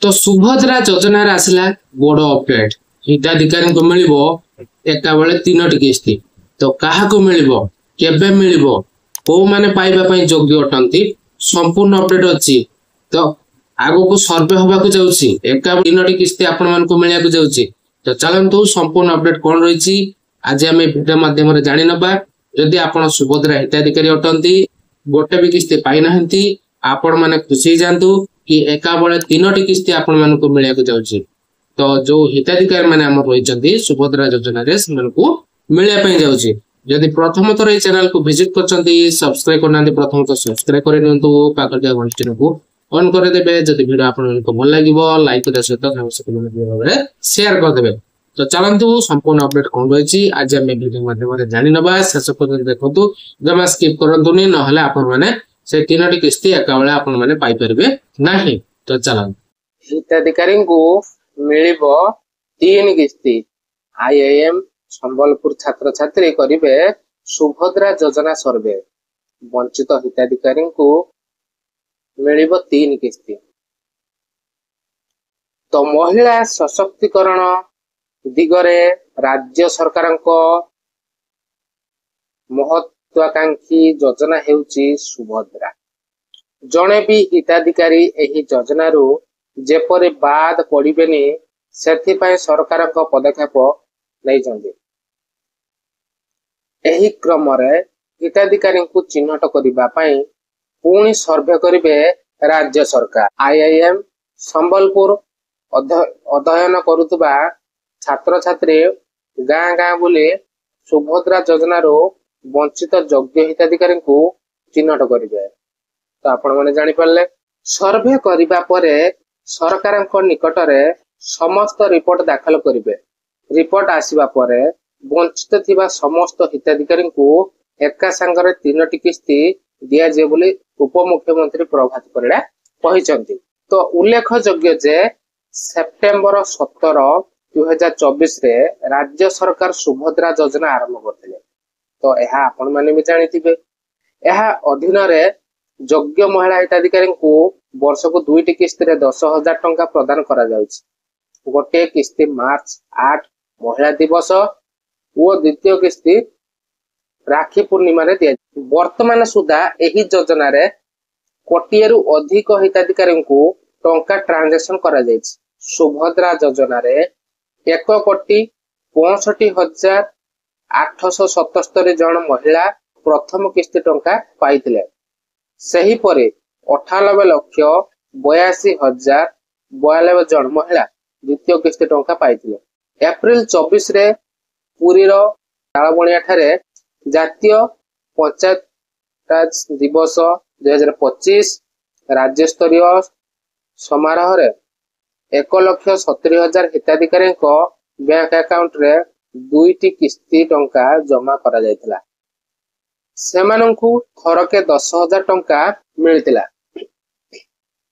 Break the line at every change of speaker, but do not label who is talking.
तो सुभद्रा योजना आसला बड़ अपडेट हिताधिकारी को मिल एका बेले 3टी किस्ती तो क्या मिल केबे मिल को माने पाइबा योग्य अटंती संपूर्ण अपडेट अच्छी तो आगो को सर्वे होगा जाऊँगी एका 3टी किस्ती आपण मानक मिलवा जाऊँगी तो चलतु संपूर्ण अपडेट कौन रही आज आम भिडियो मध्यम जानी नबा जदि आपण सुभद्रा हिताधिकारी अटंती गोटे भी किस्ती पाई ना आपण माने खुशी जातु कि एका बेले 3टी किस्ती आपण मानक मिलवा जाऊँगी तो जो हिताधिकारी माने आम रही सुभद्रा योजना मिलवाई जाऊँगी जदि प्रथम थर ये चैनल को विजिट कर सब्सक्राइब करना प्रथम तो सब्सक्राइब कर घंटी को ऑन कर देबे जदि वीडियो आपको भल लगे लाइक करने सहित शेयर कर देबे तो चलतु संपूर्ण अपडेट कौन रही आज आम वीडियो माध्यम जानी नबा शेष पर्यटन देखु जमा स्किप करतुनि ना आपण मैंने से 3टी किस्ती एका बेले आपण मैंने पाइपर ना तो चलतु हिताधिकारी को मिल 3 किस्ती IIM संबलपुर छात्र छात्री करिवे सुभद्रा योजना सर्वे वंचित हिताधिकारी को मिल 3 किस्ती तो महिला सशक्तिकरण दिगरे राज्य सरकार महत्वाकांक्षी योजना हेउची सुभद्रा जणे भी हिताधिकारी एही योजना रु जेपरि बाद पड़िबेनी सेथिपाई सरकार पदक्षेप नहीं एही क्रम रे हिताधिकारी को चिन्हट करिबा पई पुणी सर्वे करिवे राज्य सरकार IIM संबलपुर अध्ययन करुतबा छात्र छात्री गाँ गाँ बुले सुभद्रा योजना रो वंचित योग्य हिताधिकारी को चिन्हट करिवे तो आपण माने जानि परले सर्वे करिबा परे सरकार निकट रे समस्त रिपोर्ट दाखल करिवे रिपोर्ट आसीबा परे वंचित थिबा समस्त हिताधिकारी को एका संगरे 3टी किस्ती दिया जे बोली उप मुख्यमंत्री प्रभात परिड़ा कहिसंती तो उल्लेख योग्य जे सेप्टेम्बर 17 2024 रे राज्य सरकार सुभद्रा योजना आरंभ करथिले तो यह आपण माने भी जानिथिबे यह अधीन रे योग्य महिला हिताधिकारी को वर्ष को 2टी किस्ती रे 10,000 टंका प्रदान करा जाउछि गोटे किस्ती मार्च 8 महिला दिवस और द्वितीय किस्ती राखी पूर्णिमा रे दिया वर्तमान सुधा एही योजना रे कोटियरु अधिक हिताधिकारी को टंका ट्रांजैक्शन करा जायछि सुभद्रा योजना रे 1,65,877 जन महिला प्रथम किस्ती टंका पाइथिले सही परे 98,82,092 जन महिला द्वितीय किस्ती टंका पाइथिले एप्रिल 24 रे पुरी रो तालबणिया ठारे जातीय पंचायत राज दिवस 2025 राज्य स्तरीय समारोह रे 1,70,000 हिताधिकारी बैंक अकाउंट रे 2टी किस्ती टंका जमा करा जायतिला सेमानंकु थरके 10,000 टंका मिलतिला